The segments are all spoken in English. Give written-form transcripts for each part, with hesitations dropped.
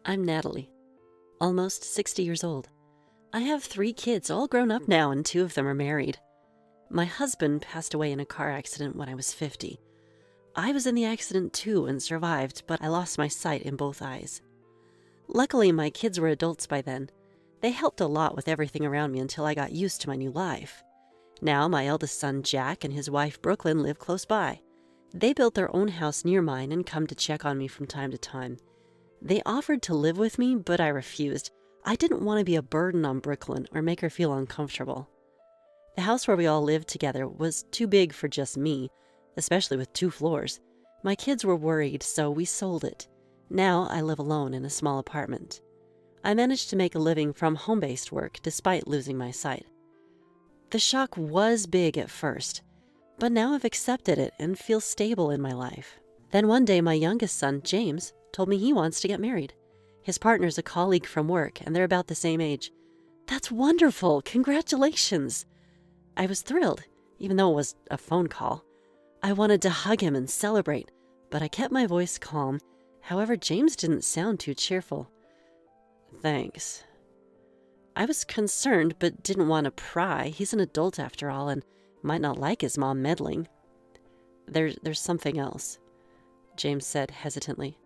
I'm Natalie, almost 60 years old. I have 3 kids, all grown up now, and 2 of them are married. My husband passed away in a car accident when I was 50. I was in the accident too and survived, but I lost my sight in both eyes. Luckily, my kids were adults by then. They helped a lot with everything around me until I got used to my new life. Now, my eldest son, Jack, and his wife, Brooklyn, live close by. They built their own house near mine and come to check on me from time to time. They offered to live with me, but I refused. I didn't want to be a burden on Brooklyn or make her feel uncomfortable. The house where we all lived together was too big for just me, especially with 2 floors. My kids were worried, so we sold it. Now I live alone in a small apartment. I managed to make a living from home-based work despite losing my sight. The shock was big at first, but now I've accepted it and feel stable in my life. Then one day my youngest son, James, told me he wants to get married. His partner's a colleague from work, and they're about the same age. That's wonderful! Congratulations! I was thrilled, even though it was a phone call. I wanted to hug him and celebrate, but I kept my voice calm. However, James didn't sound too cheerful. Thanks. I was concerned, but didn't want to pry. He's an adult after all, and might not like his mom meddling. There's something else, James said hesitantly.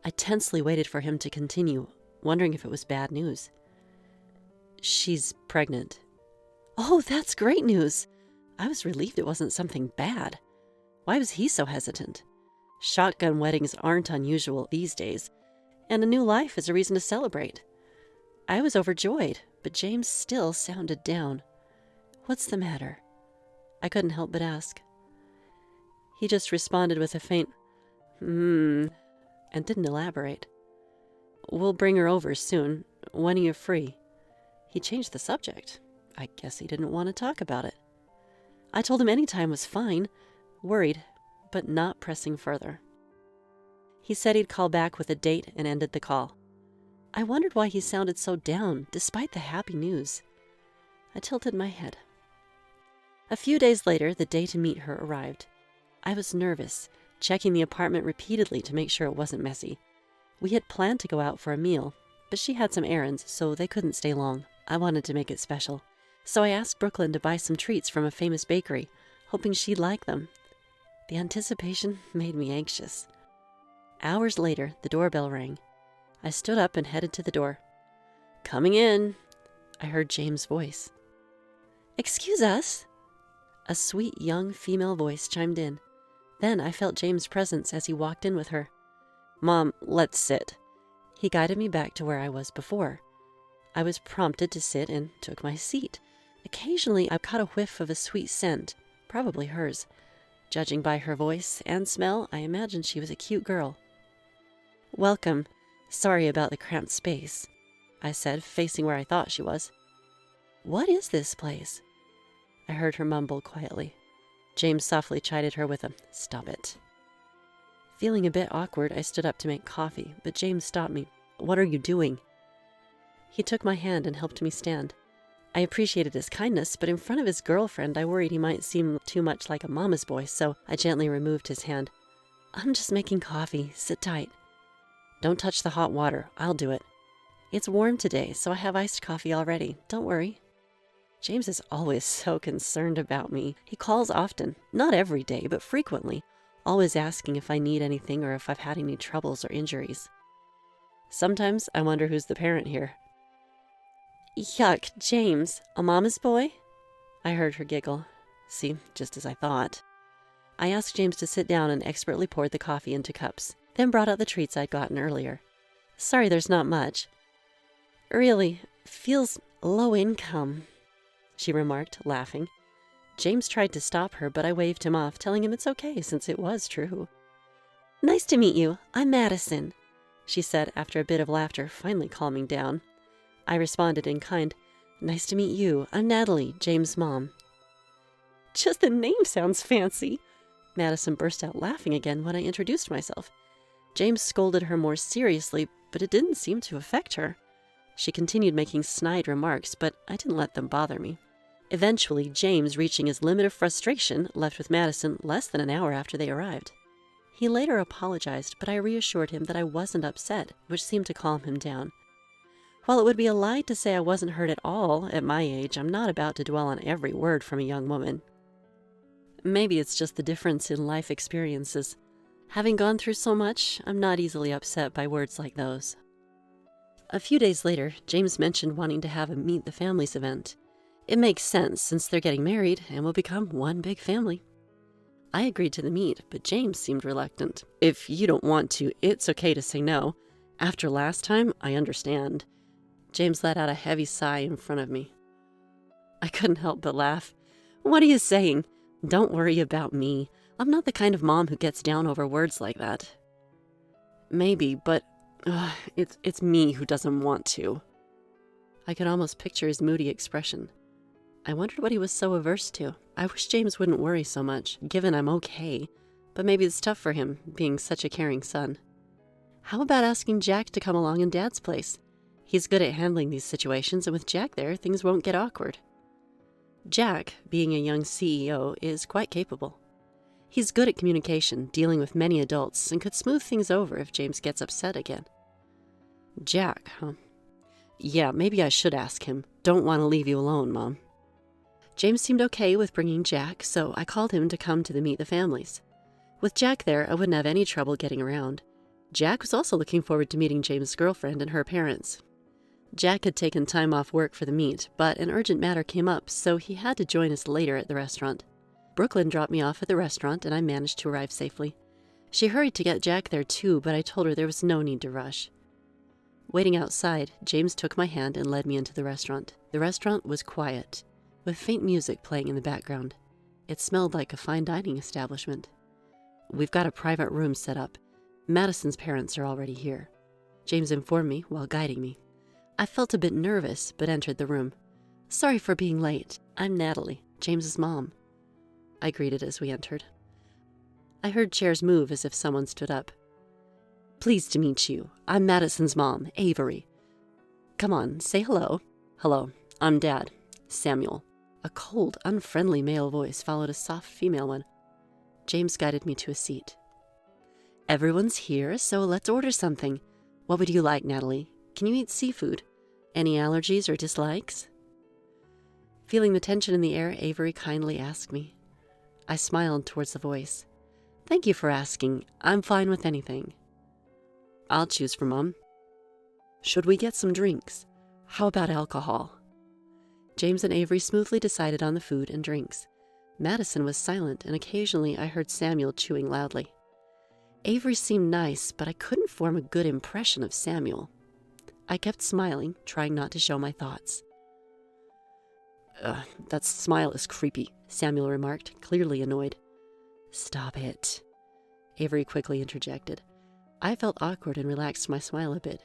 I tensely waited for him to continue, wondering if it was bad news. She's pregnant. Oh, that's great news. I was relieved it wasn't something bad. Why was he so hesitant? Shotgun weddings aren't unusual these days, and a new life is a reason to celebrate. I was overjoyed, but James still sounded down. What's the matter? I couldn't help but ask. He just responded with a faint, and didn't elaborate. We'll bring her over soon. When are you free? He changed the subject. I guess he didn't want to talk about it. I told him any time was fine, worried, but not pressing further. He said he'd call back with a date and ended the call. I wondered why he sounded so down, despite the happy news. I tilted my head. A few days later, the day to meet her arrived. I was nervous, checking the apartment repeatedly to make sure it wasn't messy. We had planned to go out for a meal, but she had some errands, so they couldn't stay long. I wanted to make it special, so I asked Brooklyn to buy some treats from a famous bakery, hoping she'd like them. The anticipation made me anxious. Hours later, the doorbell rang. I stood up and headed to the door. Coming in, I heard James' voice. Excuse us. A sweet young female voice chimed in. Then I felt James' presence as he walked in with her. Mom, let's sit. He guided me back to where I was before. I was prompted to sit and took my seat. Occasionally, I caught a whiff of a sweet scent, probably hers. Judging by her voice and smell, I imagined she was a cute girl. Welcome. Sorry about the cramped space, I said, facing where I thought she was. What is this place? I heard her mumble quietly. James softly chided her with a, stop it. Feeling a bit awkward, I stood up to make coffee, but James stopped me. What are you doing? He took my hand and helped me stand. I appreciated his kindness, but in front of his girlfriend, I worried he might seem too much like a mama's boy, so I gently removed his hand. I'm just making coffee. Sit tight. Don't touch the hot water. I'll do it. It's warm today, so I have iced coffee already. Don't worry. James is always so concerned about me. He calls often, not every day, but frequently, always asking if I need anything or if I've had any troubles or injuries. Sometimes I wonder who's the parent here. Yuck, James, a mama's boy? I heard her giggle. See, just as I thought. I asked James to sit down and expertly poured the coffee into cups, then brought out the treats I'd gotten earlier. Sorry there's not much. Really, feels low income, she remarked, laughing. James tried to stop her, but I waved him off, telling him it's okay since it was true. Nice to meet you. I'm Madison, she said after a bit of laughter, finally calming down. I responded in kind. Nice to meet you. I'm Natalie, James' mom. Just the name sounds fancy. Madison burst out laughing again when I introduced myself. James scolded her more seriously, but it didn't seem to affect her. She continued making snide remarks, but I didn't let them bother me. Eventually, James, reaching his limit of frustration, left with Madison less than an hour after they arrived. He later apologized, but I reassured him that I wasn't upset, which seemed to calm him down. While it would be a lie to say I wasn't hurt at all, at my age, I'm not about to dwell on every word from a young woman. Maybe it's just the difference in life experiences. Having gone through so much, I'm not easily upset by words like those. A few days later, James mentioned wanting to have a Meet the Families event. It makes sense since they're getting married and will become one big family. I agreed to the meet, but James seemed reluctant. If you don't want to, it's okay to say no. After last time, I understand. James let out a heavy sigh in front of me. I couldn't help but laugh. What are you saying? Don't worry about me. I'm not the kind of mom who gets down over words like that. Maybe, but it's me who doesn't want to. I could almost picture his moody expression. I wondered what he was so averse to. I wish James wouldn't worry so much, given I'm okay, but maybe it's tough for him, being such a caring son. How about asking Jack to come along in Dad's place? He's good at handling these situations, and with Jack there, things won't get awkward. Jack, being a young CEO, is quite capable. He's good at communication, dealing with many adults, and could smooth things over if James gets upset again. Jack, huh? Yeah, maybe I should ask him. Don't want to leave you alone, Mom. James seemed okay with bringing Jack, so I called him to come to the Meet the Families. With Jack there, I wouldn't have any trouble getting around. Jack was also looking forward to meeting James' girlfriend and her parents. Jack had taken time off work for the meet, but an urgent matter came up, so he had to join us later at the restaurant. Brooklyn dropped me off at the restaurant, and I managed to arrive safely. She hurried to get Jack there too, but I told her there was no need to rush. Waiting outside, James took my hand and led me into the restaurant. The restaurant was quiet, with faint music playing in the background. It smelled like a fine dining establishment. We've got a private room set up. Madison's parents are already here, James informed me while guiding me. I felt a bit nervous, but entered the room. Sorry for being late. I'm Natalie, James's mom. I greeted as we entered. I heard chairs move as if someone stood up. Pleased to meet you. I'm Madison's mom, Avery. Come on, say hello. Hello, I'm Dad, Samuel. A cold, unfriendly male voice followed a soft female one. James guided me to a seat. Everyone's here, so let's order something. What would you like, Natalie? Can you eat seafood? Any allergies or dislikes? Feeling the tension in the air, Avery kindly asked me. I smiled towards the voice. Thank you for asking. I'm fine with anything. I'll choose for Mom. Should we get some drinks? How about alcohol? James and Avery smoothly decided on the food and drinks. Madison was silent, and occasionally I heard Samuel chewing loudly. Avery seemed nice, but I couldn't form a good impression of Samuel. I kept smiling, trying not to show my thoughts. That smile is creepy, Samuel remarked, clearly annoyed. Stop it, Avery quickly interjected. I felt awkward and relaxed my smile a bit.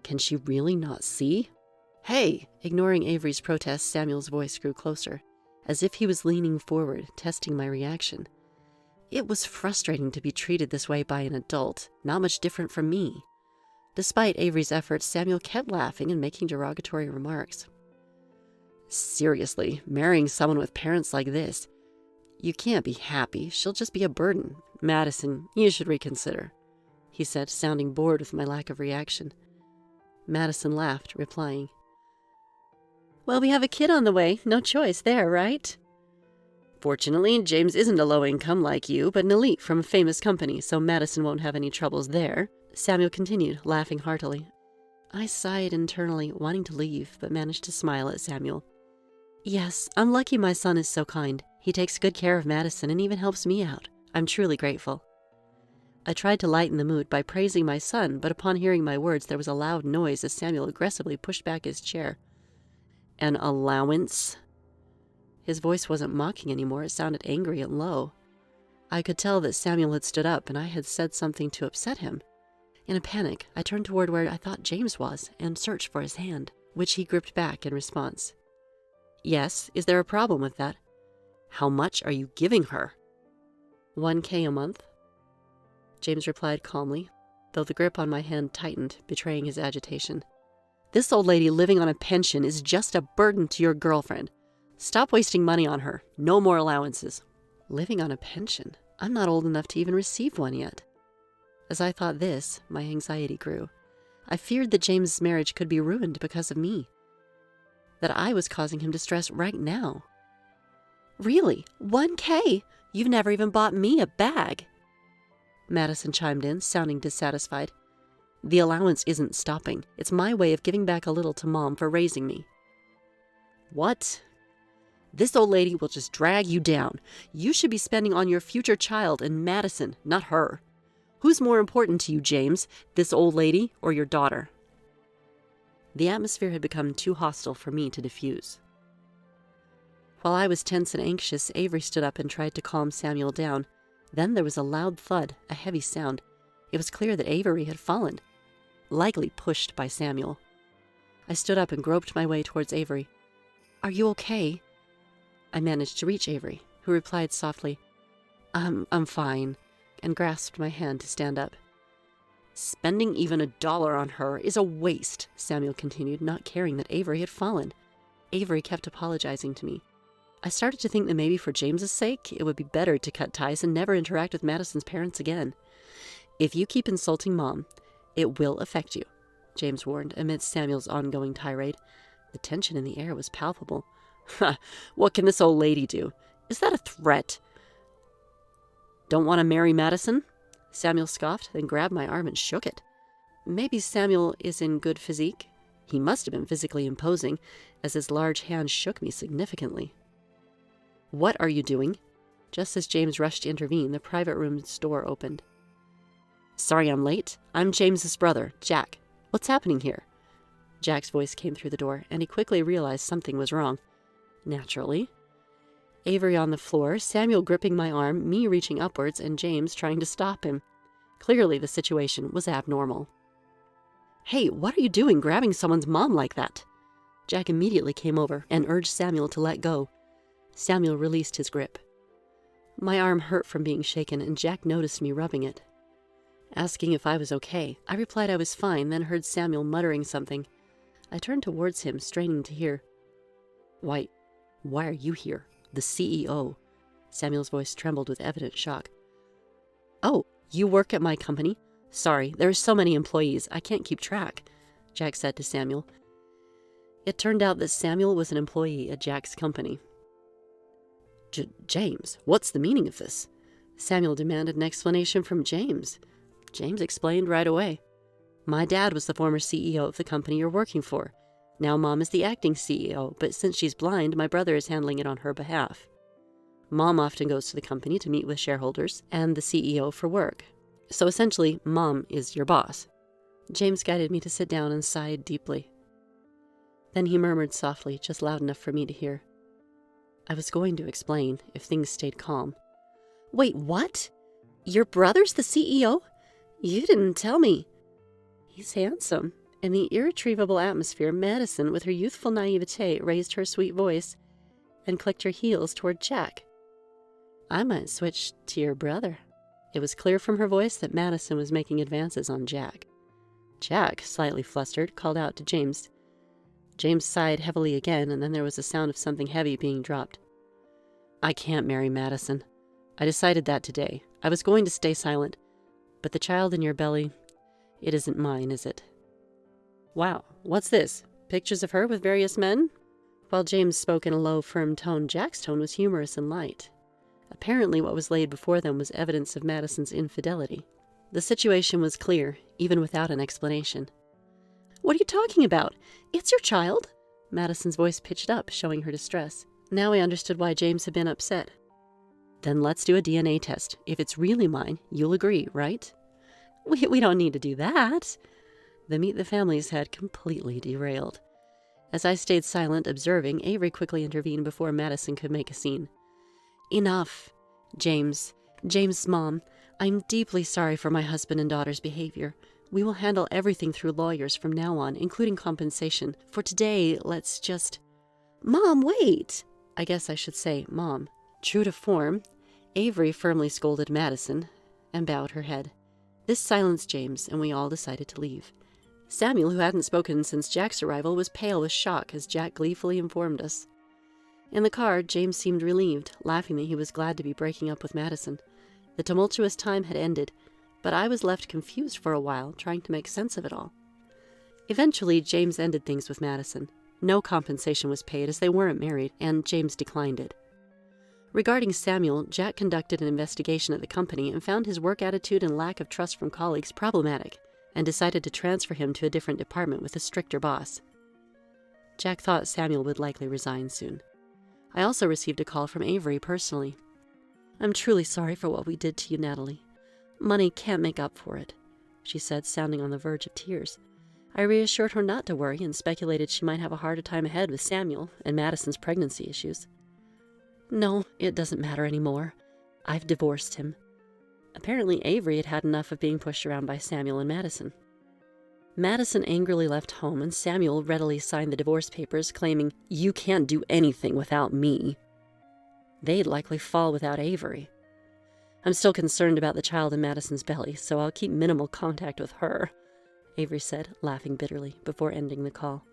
Can she really not see? Hey! Ignoring Avery's protest, Samuel's voice grew closer, as if he was leaning forward, testing my reaction. It was frustrating to be treated this way by an adult, not much different from me. Despite Avery's efforts, Samuel kept laughing and making derogatory remarks. Seriously, marrying someone with parents like this, you can't be happy. She'll just be a burden. Madison, you should reconsider, he said, sounding bored with my lack of reaction. Madison laughed, replying, Well, we have a kid on the way. No choice there, right? Fortunately, James isn't a low income like you, but an elite from a famous company, so Madison won't have any troubles there, Samuel continued, laughing heartily. I sighed internally, wanting to leave, but managed to smile at Samuel. Yes, I'm lucky my son is so kind. He takes good care of Madison and even helps me out. I'm truly grateful. I tried to lighten the mood by praising my son, but upon hearing my words, there was a loud noise as Samuel aggressively pushed back his chair. An allowance? His voice wasn't mocking anymore. It sounded angry and low. I could tell that Samuel had stood up and I had said something to upset him. In a panic, I turned toward where I thought James was and searched for his hand, which he gripped back in response. Yes, is there a problem with that? How much are you giving her? $1,000 a month. James replied calmly, though the grip on my hand tightened, betraying his agitation. This old lady living on a pension is just a burden to your girlfriend. Stop wasting money on her. No more allowances. Living on a pension? I'm not old enough to even receive one yet. As I thought this, my anxiety grew. I feared that James's marriage could be ruined because of me, that I was causing him distress right now. Really? $1K? You've never even bought me a bag. Madison chimed in, sounding dissatisfied. The allowance isn't stopping. It's my way of giving back a little to Mom for raising me. What? This old lady will just drag you down. You should be spending on your future child and Madison, not her. Who's more important to you, James, this old lady or your daughter? The atmosphere had become too hostile for me to diffuse. While I was tense and anxious, Avery stood up and tried to calm Samuel down. Then there was a loud thud, a heavy sound. It was clear that Avery had fallen, likely pushed by Samuel. I stood up and groped my way towards Avery. Are you okay? I managed to reach Avery, who replied softly, I'm fine, and grasped my hand to stand up. Spending even $1 on her is a waste, Samuel continued, not caring that Avery had fallen. Avery kept apologizing to me. I started to think that maybe for James's sake, it would be better to cut ties and never interact with Madison's parents again. If you keep insulting Mom, it will affect you, James warned amidst Samuel's ongoing tirade. The tension in the air was palpable. Ha! What can this old lady do? Is that a threat? Don't want to marry Madison? Samuel scoffed, then grabbed my arm and shook it. Maybe Samuel is in good physique. He must have been physically imposing, as his large hand shook me significantly. What are you doing? Just as James rushed to intervene, the private room's door opened. Sorry I'm late. I'm James's brother, Jack. What's happening here? Jack's voice came through the door, and he quickly realized something was wrong. Naturally. Avery on the floor, Samuel gripping my arm, me reaching upwards, and James trying to stop him. Clearly the situation was abnormal. Hey, what are you doing grabbing someone's mom like that? Jack immediately came over and urged Samuel to let go. Samuel released his grip. My arm hurt from being shaken, and Jack noticed me rubbing it. Asking if I was okay, I replied I was fine, then heard Samuel muttering something. I turned towards him, straining to hear. Why are you here? The CEO. Samuel's voice trembled with evident shock. Oh, you work at my company? Sorry, there are so many employees, I can't keep track, Jack said to Samuel. It turned out that Samuel was an employee at Jack's company. James, what's the meaning of this? Samuel demanded an explanation from James. James explained right away. My dad was the former CEO of the company you're working for. Now Mom is the acting CEO, but since she's blind, my brother is handling it on her behalf. Mom often goes to the company to meet with shareholders and the CEO for work. So essentially, Mom is your boss. James guided me to sit down and sighed deeply. Then he murmured softly, just loud enough for me to hear. I was going to explain if things stayed calm. Wait, what? Your brother's the CEO? You didn't tell me. He's handsome. In the irretrievable atmosphere, Madison, with her youthful naivete, raised her sweet voice and clicked her heels toward Jack. I might switch to your brother. It was clear from her voice that Madison was making advances on Jack. Jack, slightly flustered, called out to James. James sighed heavily again, and then there was a sound of something heavy being dropped. I can't marry Madison. I decided that today. I was going to stay silent. But the child in your belly, it isn't mine, is it? Wow, what's this? Pictures of her with various men? While James spoke in a low, firm tone, Jack's tone was humorous and light. Apparently what was laid before them was evidence of Madison's infidelity. The situation was clear, even without an explanation. What are you talking about? It's your child? Madison's voice pitched up, showing her distress. Now I understood why James had been upset. Then let's do a DNA test. If it's really mine, you'll agree, right? We don't need to do that. The Meet the Families had completely derailed. As I stayed silent, observing, Avery quickly intervened before Madison could make a scene. Enough. James, Mom, I'm deeply sorry for my husband and daughter's behavior. We will handle everything through lawyers from now on, including compensation. For today, let's just... Mom, wait! I guess I should say, Mom. True to form, Avery firmly scolded Madison and bowed her head. This silenced James, and we all decided to leave. Samuel, who hadn't spoken since Jack's arrival, was pale with shock as Jack gleefully informed us. In the car, James seemed relieved, laughing that he was glad to be breaking up with Madison. The tumultuous time had ended, but I was left confused for a while, trying to make sense of it all. Eventually, James ended things with Madison. No compensation was paid as they weren't married, and James declined it. Regarding Samuel, Jack conducted an investigation at the company and found his work attitude and lack of trust from colleagues problematic, and decided to transfer him to a different department with a stricter boss. Jack thought Samuel would likely resign soon. I also received a call from Avery personally. "I'm truly sorry for what we did to you, Natalie. Money can't make up for it," she said, sounding on the verge of tears. I reassured her not to worry and speculated she might have a harder time ahead with Samuel and Madison's pregnancy issues. "No, it doesn't matter anymore. I've divorced him." Apparently Avery had had enough of being pushed around by Samuel and Madison. Madison angrily left home, and Samuel readily signed the divorce papers, claiming, "You can't do anything without me." They'd likely fall without Avery. "I'm still concerned about the child in Madison's belly, so I'll keep minimal contact with her," Avery said, laughing bitterly, before ending the call.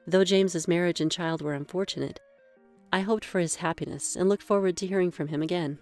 Though James's marriage and child were unfortunate, I hoped for his happiness and looked forward to hearing from him again.